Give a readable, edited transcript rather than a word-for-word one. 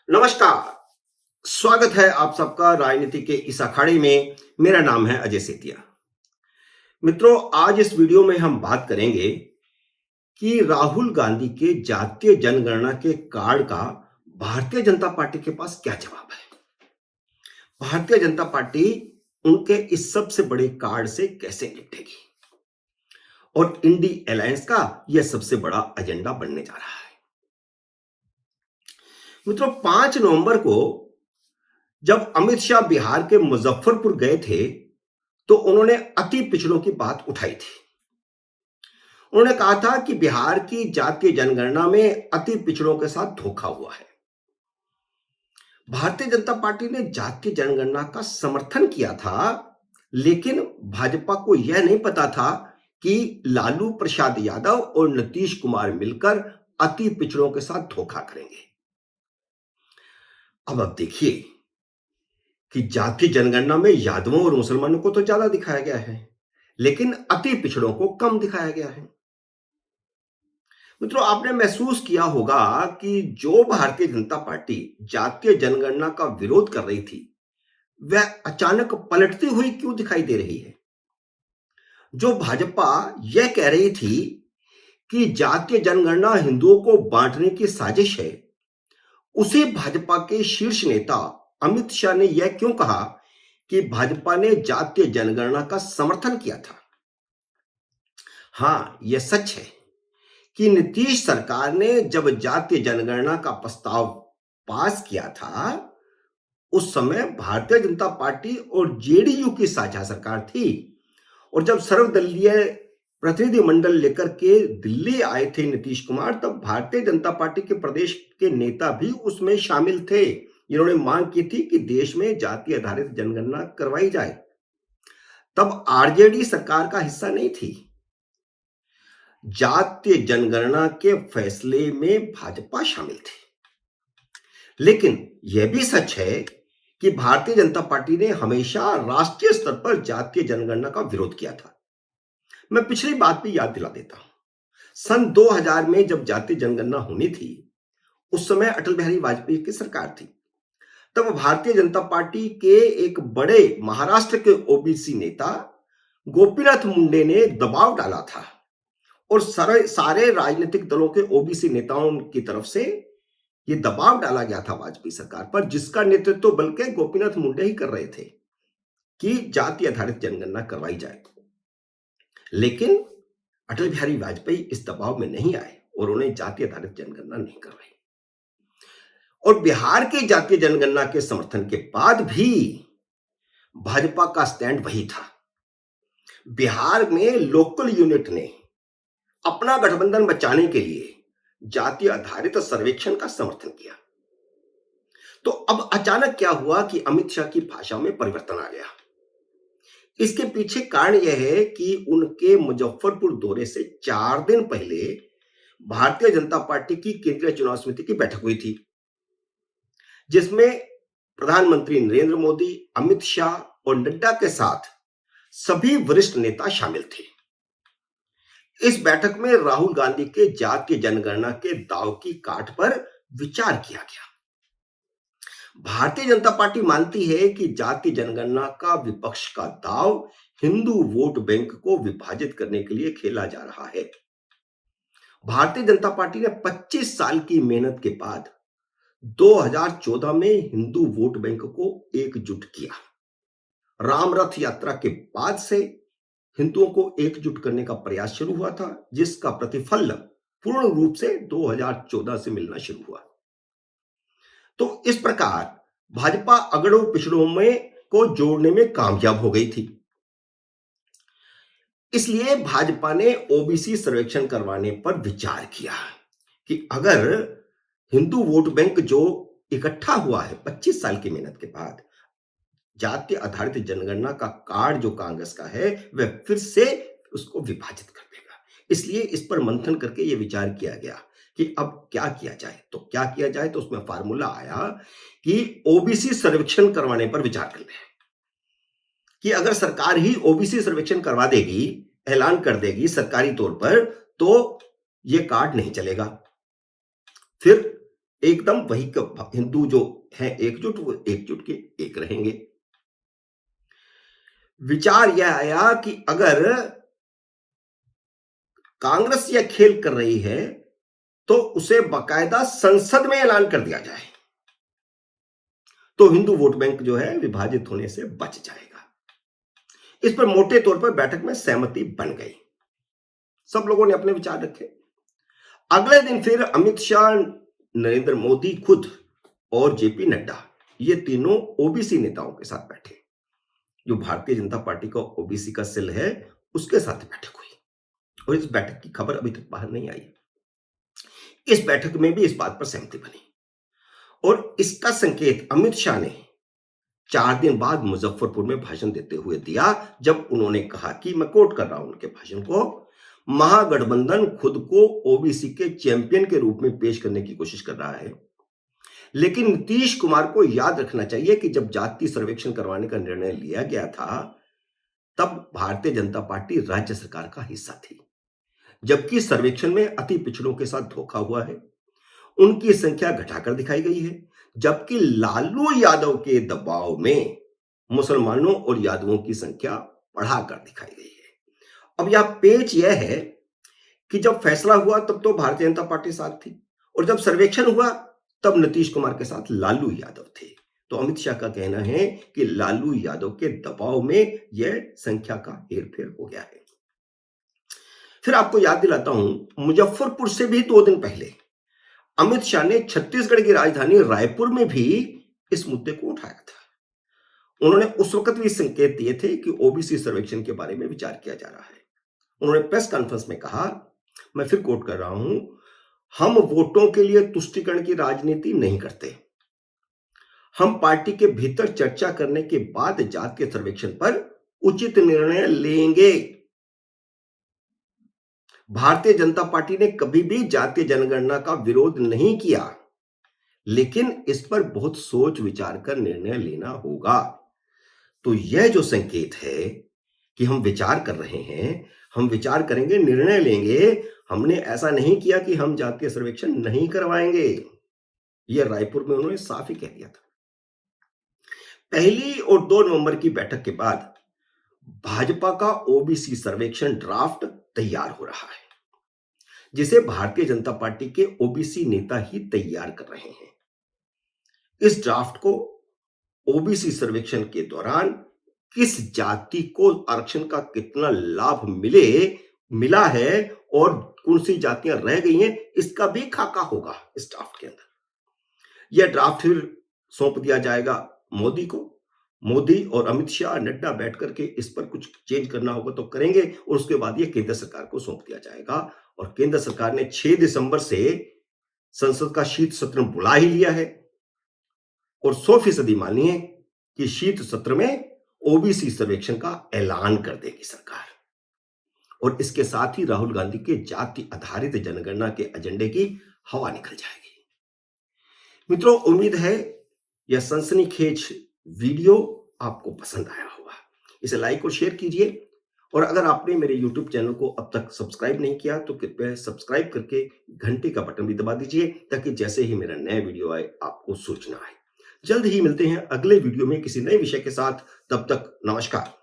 नमस्कार। स्वागत है आप सबका राजनीति के इस अखाड़े में। मेरा नाम है अजय सेतिया। मित्रों, आज इस वीडियो में हम बात करेंगे कि राहुल गांधी के जातीय जनगणना के कार्ड का भारतीय जनता पार्टी के पास क्या जवाब है। भारतीय जनता पार्टी उनके इस सबसे बड़े कार्ड से कैसे निपटेगी और इंडी अलायंस का यह सबसे बड़ा एजेंडा बनने जा रहा है। मित्रों, 5 नवंबर को जब अमित शाह बिहार के मुजफ्फरपुर गए थे तो उन्होंने अति पिछड़ों की बात उठाई थी। उन्होंने कहा था कि बिहार की जातीय जनगणना में अति पिछड़ों के साथ धोखा हुआ है। भारतीय जनता पार्टी ने जातीय जनगणना का समर्थन किया था, लेकिन भाजपा को यह नहीं पता था कि लालू प्रसाद यादव और नीतीश कुमार मिलकर अति पिछड़ों के साथ धोखा करेंगे। अब देखिए कि जातीय जनगणना में यादवों और मुसलमानों को तो ज्यादा दिखाया गया है, लेकिन अति पिछड़ों को कम दिखाया गया है। मित्रों, आपने महसूस किया होगा कि जो भारतीय जनता पार्टी जातीय जनगणना का विरोध कर रही थी, वह अचानक पलटती हुई क्यों दिखाई दे रही है। जो भाजपा यह कह रही थी कि जातीय जनगणना हिंदुओं को बांटने की साजिश है, उसे भाजपा के शीर्ष नेता अमित शाह ने यह क्यों कहा कि भाजपा ने जातीय जनगणना का समर्थन किया था। हां, यह सच है कि नीतीश सरकार ने जब जातीय जनगणना का प्रस्ताव पास किया था, उस समय भारतीय जनता पार्टी और जेडीयू की साझा सरकार थी। और जब सर्वदलीय प्रतिनिधिमंडल लेकर के दिल्ली आए थे नीतीश कुमार, तब भारतीय जनता पार्टी के प्रदेश के नेता भी उसमें शामिल थे। इन्होंने मांग की थी कि देश में जाति आधारित जनगणना करवाई जाए। तब आरजेडी सरकार का हिस्सा नहीं थी। जातीय जनगणना के फैसले में भाजपा शामिल थी। लेकिन यह भी सच है कि भारतीय जनता पार्टी ने हमेशा राष्ट्रीय स्तर पर जातीय जनगणना का विरोध किया था। मैं पिछली बात भी याद दिला देता हूं। सन 2000 में जब जातीय जनगणना होनी थी, उस समय अटल बिहारी वाजपेयी की सरकार थी। तब भारतीय जनता पार्टी के एक बड़े महाराष्ट्र के ओबीसी नेता गोपीनाथ मुंडे ने दबाव डाला था और सारे राजनीतिक दलों के ओबीसी नेताओं की तरफ से यह दबाव डाला गया था वाजपेयी सरकार पर, जिसका नेतृत्व बल्कि गोपीनाथ मुंडे ही कर रहे थे कि जाति आधारित जनगणना करवाई जाए। लेकिन अटल बिहारी वाजपेयी इस दबाव में नहीं आए और उन्हें जाति आधारित जनगणना नहीं करवाई। और बिहार की जातीय जनगणना के समर्थन के बाद भी भाजपा का स्टैंड वही था। बिहार में लोकल यूनिट ने अपना गठबंधन बचाने के लिए जातीय आधारित सर्वेक्षण का समर्थन किया। तो अब अचानक क्या हुआ कि अमित शाह की भाषा में परिवर्तन आ गया। इसके पीछे कारण यह है कि उनके मुजफ्फरपुर दौरे से 4 दिन पहले भारतीय जनता पार्टी की केंद्रीय चुनाव समिति की बैठक हुई थी, जिसमें प्रधानमंत्री नरेंद्र मोदी, अमित शाह और नड्डा के साथ सभी वरिष्ठ नेता शामिल थे। इस बैठक में राहुल गांधी के जातीय जनगणना के दाव की काठ पर विचार किया गया। भारतीय जनता पार्टी मानती है कि जातीय जनगणना का विपक्ष का दाव हिंदू वोट बैंक को विभाजित करने के लिए खेला जा रहा है। भारतीय जनता पार्टी ने 25 साल की मेहनत के बाद 2014 में हिंदू वोट बैंक को एकजुट किया। राम रथ यात्रा के बाद से हिंदुओं को एकजुट करने का प्रयास शुरू हुआ था, जिसका प्रतिफल पूर्ण रूप से 2014 से मिलना शुरू हुआ। तो इस प्रकार भाजपा अगड़ों पिछड़ों में को जोड़ने में कामयाब हो गई थी। इसलिए भाजपा ने ओबीसी सर्वेक्षण करवाने पर विचार किया कि अगर हिंदू वोट बैंक जो इकट्ठा हुआ है 25 साल की मेहनत के बाद, जातीय आधारित जनगणना का कार्ड जो कांग्रेस का है, वह फिर से उसको विभाजित कर देगा। इसलिए इस पर मंथन करके यह विचार किया गया कि अब क्या किया जाए। तो क्या किया जाए, तो उसमें फार्मूला आया कि ओबीसी सर्वेक्षण करवाने पर विचार कर लें कि अगर सरकार ही ओबीसी सर्वेक्षण करवा देगी, ऐलान कर देगी सरकारी तौर पर, तो यह कार्ड नहीं चलेगा। फिर एकदम वही हिंदू जो है एकजुट, वो एकजुट के एक रहेंगे। विचार यह आया कि अगर कांग्रेस यह खेल कर रही है तो उसे बाकायदा संसद में ऐलान कर दिया जाए, तो हिंदू वोट बैंक जो है विभाजित होने से बच जाएगा। इस पर मोटे तौर पर बैठक में सहमति बन गई। सब लोगों ने अपने विचार रखे। अगले दिन फिर अमित शाह, नरेंद्र मोदी खुद और जेपी नड्डा, ये तीनों ओबीसी नेताओं के साथ बैठे। जो भारतीय जनता पार्टी का ओबीसी का सेल है, उसके साथ बैठक हुई और इस बैठक की खबर अभी तक बाहर नहीं आई। इस बैठक में भी इस बात पर सहमति बनी और इसका संकेत अमित शाह ने 4 दिन बाद मुजफ्फरपुर में भाषण देते हुए दिया, जब उन्होंने कहा कि, मैं कोट कर रहा हूं उनके भाषण को, महागठबंधन खुद को ओबीसी के चैंपियन के रूप में पेश करने की कोशिश कर रहा है, लेकिन नीतीश कुमार को याद रखना चाहिए कि जब जाति सर्वेक्षण करवाने का निर्णय लिया गया था, तब भारतीय जनता पार्टी राज्य सरकार का हिस्सा थी, जबकि सर्वेक्षण में अति पिछड़ों के साथ धोखा हुआ है, उनकी संख्या घटाकर दिखाई गई है, जबकि लालू यादव के दबाव में मुसलमानों और यादवों की संख्या बढ़ाकर दिखाई गई है। अब यह पेच यह है कि जब फैसला हुआ तब तो भारतीय जनता पार्टी साथ थी और जब सर्वेक्षण हुआ तब नीतीश कुमार के साथ लालू यादव थे। तो अमित शाह का कहना है कि लालू यादव के दबाव में यह संख्या का हेरफेर हो गया है। फिर आपको याद दिलाता हूं, मुजफ्फरपुर से भी 2 दिन पहले अमित शाह ने छत्तीसगढ़ की राजधानी रायपुर में भी इस मुद्दे को उठाया था। उन्होंने उस वक्त भी संकेत दिए थे कि ओबीसी सर्वेक्षण के बारे में विचार किया जा रहा है। उन्होंने प्रेस कॉन्फ्रेंस में कहा, मैं फिर कोट कर रहा हूं, हम वोटों के लिए तुष्टीकरण की राजनीति नहीं करते। हम पार्टी के भीतर चर्चा करने के बाद जातीय सर्वेक्षण पर उचित निर्णय लेंगे। भारतीय जनता पार्टी ने कभी भी जातीय जनगणना का विरोध नहीं किया, लेकिन इस पर बहुत सोच विचार कर निर्णय लेना होगा। तो यह जो संकेत है कि हम विचार कर रहे हैं, हम विचार करेंगे, निर्णय लेंगे, हमने ऐसा नहीं किया कि हम जातीय सर्वेक्षण नहीं करवाएंगे। यह रायपुर में उन्होंने साफ ही कह दिया था। 1 और 2 नवंबर की बैठक के बाद भाजपा का ओबीसी सर्वेक्षण ड्राफ्ट तैयार हो रहा है, जिसे भारतीय जनता पार्टी के ओबीसी नेता ही तैयार कर रहे हैं। इस ड्राफ्ट को ओबीसी सर्वेक्षण के दौरान किस जाति को आरक्षण का कितना लाभ मिला है और कौन सी जातियां रह गई हैं, इसका भी खाका होगा इस ड्राफ्ट के अंदर। यह ड्राफ्ट फिर सौंप दिया जाएगा मोदी को। मोदी और अमित शाह, नड्डा बैठ करके इस पर कुछ चेंज करना होगा तो करेंगे और उसके बाद यह केंद्र सरकार को सौंप दिया जाएगा। और केंद्र सरकार ने 6 दिसंबर से संसद का शीत सत्र बुला ही लिया है और 100% मानिए कि शीत सत्र में ओबीसी सर्वेक्षण का ऐलान कर देगी सरकार। और इसके साथ ही राहुल गांधी के जाति आधारित जनगणना के एजेंडे की हवा निकल जाएगी। मित्रों, उम्मीद है यह सनसनीखेज वीडियो आपको पसंद आया होगा। इसे लाइक और शेयर कीजिए और अगर आपने मेरे YouTube चैनल को अब तक सब्सक्राइब नहीं किया तो कृपया सब्सक्राइब करके घंटे का बटन भी दबा दीजिए, ताकि जैसे ही मेरा नया वीडियो आए आपको सूचना आए। जल्द ही मिलते हैं अगले वीडियो में किसी नए विषय के साथ। तब तक नमस्कार।